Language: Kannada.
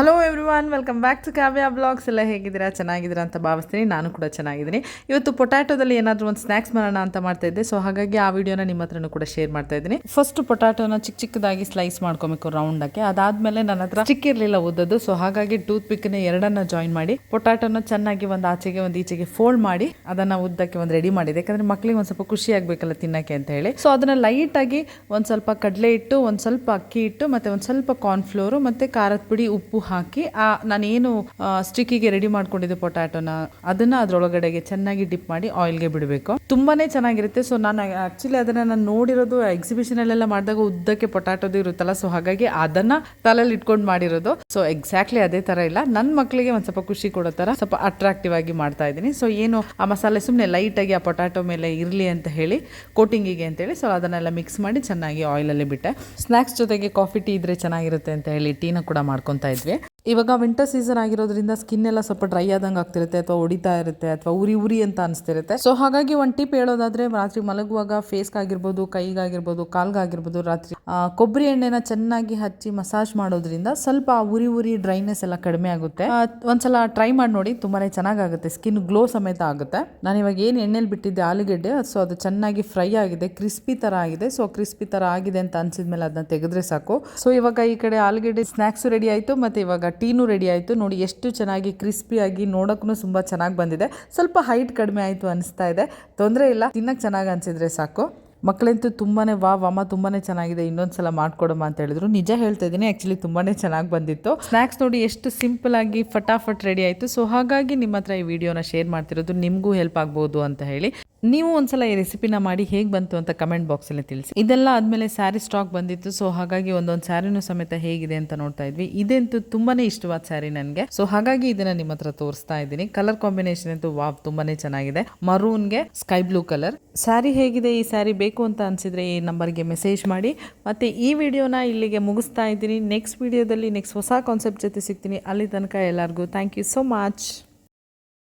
Hello everyone, welcome back to Kavya blogs. ಎಲ್ಲ ಹೇಗಿದ್ದೀರಾ? ಚೆನ್ನಾಗಿದ್ದೀರಾ ಅಂತ ಭಾವಿಸ್ತೀನಿ. ನಾನು ಕೂಡ ಚೆನ್ನಾಗಿದ್ದೀನಿ. ಇವತ್ತು ಪೊಟ್ಯಾಟೋದಲ್ಲಿ ಏನಾದರೂ ಒಂದು ಸ್ನ್ಯಾಕ್ಸ್ ಮಾಡೋಣ ಅಂತ ಮಾಡ್ತಾ ಇದ್ದೆ. ಸೊ ಹಾಗಾಗಿ ಆ ವಿಡಿಯೋನ ನಿಮ್ಮ ಹತ್ರನೂ ಕೂಡ ಶೇರ್ ಮಾಡ್ತಾ ಇದ್ದೀನಿ. ಫಸ್ಟ್ ಪೊಟ್ಯಾಟೋನ ಚಿಕ್ಕದಾಗಿ ಸ್ಲೈಸ್ ಮಾಡ್ಕೊಬೇಕು ರೌಂಡಕ್ಕೆ. ಅದಾದ್ಮೇಲೆ ನನ್ನ ಹತ್ರ ಸ್ಟಿಕ್ ಇರಲಿಲ್ಲ ಉದ್ದದ್ದು. ಸೊ ಹಾಗಾಗಿ ಟೂತ್ ಪಿಕ್ನ ಎರಡನ್ನ ಜಾಯಿನ್ ಮಾಡಿ ಪೊಟ್ಯಾಟೋನ ಚೆನ್ನಾಗಿ ಒಂದು ಆಚೆಗೆ ಒಂದು ಈಚೆಗೆ ಫೋಲ್ಡ್ ಮಾಡಿ ಅದನ್ನ ಉದ್ದಕ್ಕೆ ಒಂದು ರೆಡಿ ಮಾಡಿದೆ. ಯಾಕಂದ್ರೆ ಮಕ್ಳಿಗೆ ಒಂದು ಸ್ವಲ್ಪ ಖುಷಿ ಆಗಬೇಕಲ್ಲ ತಿನ್ನಕ್ಕೆ ಅಂತ ಹೇಳಿ. ಸೊ ಅದನ್ನ ಲೈಟಾಗಿ ಒಂದು ಸ್ವಲ್ಪ ಕಡಲೆ ಹಿಟ್ಟು, ಒಂದು ಸ್ವಲ್ಪ ಅಕ್ಕಿ ಹಿಟ್ಟು, ಮತ್ತೆ ಒಂದು ಸ್ವಲ್ಪ ಕಾರ್ನ್ಫ್ಲೋರು, ಮತ್ತೆ ಖಾರದ ಪುಡಿ, ಉಪ್ಪು ಹಾಕಿ ನಾನೇನು ಸ್ಟಿಕ್ಕಿಗೆ ರೆಡಿ ಮಾಡ್ಕೊಂಡಿದ್ದೆ ಪೊಟ್ಯಾಟೋನ ಅದನ್ನ ಅದ್ರೊಳಗಡೆಗೆ ಚೆನ್ನಾಗಿ ಡಿಪ್ ಮಾಡಿ ಆಯಿಲ್ಗೆ ಬಿಡಬೇಕು. ತುಂಬಾನೇ ಚೆನ್ನಾಗಿರುತ್ತೆ. ಸೊ ನಾನು ಆಕ್ಚುಲಿ ಅದನ್ನ ನಾನು ನೋಡಿರೋದು ಎಕ್ಸಿಬಿಷನ್ ಅಲ್ಲೆಲ್ಲ ಮಾಡಿದಾಗ ಉದ್ದಕ್ಕೆ ಪೊಟ್ಯಾಟೋದು ಇರುತ್ತಲ್ಲ. ಸೊ ಹಾಗಾಗಿ ಅದನ್ನ ತಲೆಯಲ್ಲಿ ಇಟ್ಕೊಂಡು ಮಾಡಿರೋದು. ಸೊ ಎಕ್ಸಾಕ್ಟ್ಲಿ ಅದೇ ತರ ಇಲ್ಲ, ನನ್ನ ಮಕ್ಕಳಿಗೆ ಒಂದ್ ಸ್ವಲ್ಪ ಖುಷಿ ಕೊಡೋ ತರ ಸ್ವಲ್ಪ ಅಟ್ರಾಕ್ಟಿವ್ ಆಗಿ ಮಾಡ್ತಾ ಇದ್ದೀನಿ. ಸೊ ಏನು ಆ ಮಸಾಲೆ ಸುಮ್ಮನೆ ಲೈಟ್ ಆಗಿ ಆ ಪೊಟ್ಯಾಟೋ ಮೇಲೆ ಇರ್ಲಿ ಅಂತ ಹೇಳಿ, ಕೋಟಿಂಗಿಗೆ ಅಂತ ಹೇಳಿ. ಸೊ ಅದನ್ನೆಲ್ಲ ಮಿಕ್ಸ್ ಮಾಡಿ ಚೆನ್ನಾಗಿ ಆಯಿಲ್ ಅಲ್ಲಿ ಬಿಟ್ಟೆ. ಸ್ನಾಕ್ಸ್ ಜೊತೆಗೆ ಕಾಫಿ ಟೀ ಇದ್ರೆ ಚೆನ್ನಾಗಿರುತ್ತೆ ಅಂತ ಹೇಳಿ ಟೀನ ಕೂಡ ಮಾಡ್ಕೊತಾ ಇದ್ವಿ. ಇವಾಗ ವಿಂಟರ್ ಸೀಸನ್ ಆಗಿರೋದ್ರಿಂದ ಸ್ಕಿನ್ ಎಲ್ಲ ಸ್ವಲ್ಪ ಡ್ರೈ ಆದಂಗೆ ಆಗ್ತಿರುತ್ತೆ, ಅಥವಾ ಹೊಡಿತಾ ಇರುತ್ತೆ, ಅಥವಾ ಉರಿ ಅಂತ ಅನಿಸ್ತಿರುತ್ತೆ. ಸೊ ಹಾಗಾಗಿ ಒಂದು ಟಿಪ್ ಹೇಳೋದಾದ್ರೆ, ರಾತ್ರಿ ಮಲಗುವಾಗ ಫೇಸ್ಗಾಗಿರ್ಬೋದು, ಕೈಗಾಗಿರ್ಬೋದು, ಕಾಲ್ಗಾಗಿರ್ಬೋದು, ರಾತ್ರಿ ಕೊಬ್ಬರಿ ಎಣ್ಣೆನ ಚೆನ್ನಾಗಿ ಹಚ್ಚಿ ಮಸಾಜ್ ಮಾಡೋದ್ರಿಂದ ಸ್ವಲ್ಪ ಉರಿ ಡ್ರೈನೆಸ್ ಎಲ್ಲ ಕಡಿಮೆ ಆಗುತ್ತೆ. ಒಂದ್ಸಲ ಟ್ರೈ ಮಾಡಿ ನೋಡಿ, ತುಂಬಾನೇ ಚೆನ್ನಾಗಾಗುತ್ತೆ. ಸ್ಕಿನ್ ಗ್ಲೋ ಸಮೇತ ಆಗುತ್ತೆ. ನಾನು ಇವಾಗ ಏನು ಎಣ್ಣೆಲಿ ಬಿಟ್ಟಿದ್ದೆ ಆಲೂಗೆಡ್ಡೆ, ಸೊ ಅದು ಚೆನ್ನಾಗಿ ಫ್ರೈ ಆಗಿದೆ, ಕ್ರಿಸ್ಪಿ ತರ ಆಗಿದೆ. ಸೊ ಕ್ರಿಸ್ಪಿ ತರ ಆಗಿದೆ ಅಂತ ಅನ್ಸಿದ್ಮೇಲೆ ಅದನ್ನ ತೆಗೆದ್ರೆ ಸಾಕು. ಸೊ ಇವಾಗ ಈ ಕಡೆ ಆಲೂಗೆಡ್ಡೆ ಸ್ನಾಕ್ಸ್ ರೆಡಿ ಆಯ್ತು, ಮತ್ತೆ ಇವಾಗ ಟೀನು ರೆಡಿ ಆಯಿತು. ನೋಡಿ ಎಷ್ಟು ಚೆನ್ನಾಗಿ ಕ್ರಿಸ್ಪಿಯಾಗಿ, ನೋಡೋಕ್ಕೂ ತುಂಬ ಚೆನ್ನಾಗಿ ಬಂದಿದೆ. ಸ್ವಲ್ಪ ಹೈಟ್ ಕಡಿಮೆ ಆಯಿತು ಅನಿಸ್ತಾ ಇದೆ, ತೊಂದರೆ ಇಲ್ಲ, ತಿನ್ನಕ್ಕೆ ಚೆನ್ನಾಗಿ ಅನಿಸಿದ್ರೆ ಸಾಕು. ಮಕ್ಕಳಂತೂ ತುಂಬಾ ಅಮ್ಮ ತುಂಬಾ ಚೆನ್ನಾಗಿದೆ, ಇನ್ನೊಂದ್ಸಲ ಮಾಡ್ಕೊಡಮ್ಮ ಅಂತ ಹೇಳಿದ್ರು. ನಿಜ ಹೇಳ್ತಾ ಇದ್ದೀನಿ, ಆ್ಯಕ್ಚುಲಿ ತುಂಬಾ ಚೆನ್ನಾಗಿ ಬಂದಿತ್ತು. ಸ್ನ್ಯಾಕ್ಸ್ ನೋಡಿ ಎಷ್ಟು ಸಿಂಪಲ್ ಆಗಿ ಫಟಾಫಟ್ ರೆಡಿ ಆಯಿತು. ಸೊ ಹಾಗಾಗಿ ನಿಮ್ಮ ಹತ್ರ ಈ ವಿಡಿಯೋನ ಶೇರ್ ಮಾಡ್ತಿರೋದು, ನಿಮಗೂ ಹೆಲ್ಪ್ ಆಗ್ಬೋದು ಅಂತ ಹೇಳಿ. ನೀವು ಒಂದ್ಸಲ ಈ ರೆಸಿಪಿನ ಮಾಡಿ ಹೇಗೆ ಬಂತು ಅಂತ ಕಮೆಂಟ್ ಬಾಕ್ಸಲ್ಲಿ ತಿಳಿಸಿ. ಇದೆಲ್ಲ ಆದಮೇಲೆ ಸ್ಯಾರಿ ಸ್ಟಾಕ್ ಬಂದಿತ್ತು. ಸೊ ಹಾಗಾಗಿ ಒಂದೊಂದು ಸ್ಯಾರಿನೂ ಸಮೇತ ಹೇಗಿದೆ ಅಂತ ನೋಡ್ತಾ ಇದ್ವಿ. ಇದಂತೂ ತುಂಬಾನೇ ಇಷ್ಟವಾದ ಸ್ಯಾರಿ ನನಗೆ. ಸೊ ಹಾಗಾಗಿ ಇದನ್ನ ನಿಮ್ಮ ಹತ್ರ ತೋರಿಸ್ತಾ ಇದ್ದೀನಿ. ಕಲರ್ ಕಾಂಬಿನೇಷನ್ ಅಂತೂ ವಾವ್, ತುಂಬಾನೇ ಚೆನ್ನಾಗಿದೆ. ಮರೂನ್ಗೆ ಸ್ಕೈ ಬ್ಲೂ ಕಲರ್ ಸ್ಯಾರಿ. ಹೇಗಿದೆ ಈ ಸ್ಯಾರಿ ಬೇಕು ಅಂತ ಅನ್ಸಿದ್ರೆ ಈ ನಂಬರ್ಗೆ ಮೆಸೇಜ್ ಮಾಡಿ. ಮತ್ತೆ ಈ ವಿಡಿಯೋನ ಇಲ್ಲಿಗೆ ಮುಗಿಸ್ತಾ ಇದ್ದೀನಿ. ನೆಕ್ಸ್ಟ್ ವಿಡಿಯೋದಲ್ಲಿ ನೆಕ್ಸ್ಟ್ ಹೊಸ ಕಾನ್ಸೆಪ್ಟ್ ಜೊತೆ ಸಿಗ್ತೀನಿ. ಅಲ್ಲಿ ತನಕ ಎಲ್ಲರಿಗೂ ಥ್ಯಾಂಕ್ ಯು ಸೋ ಮಚ್.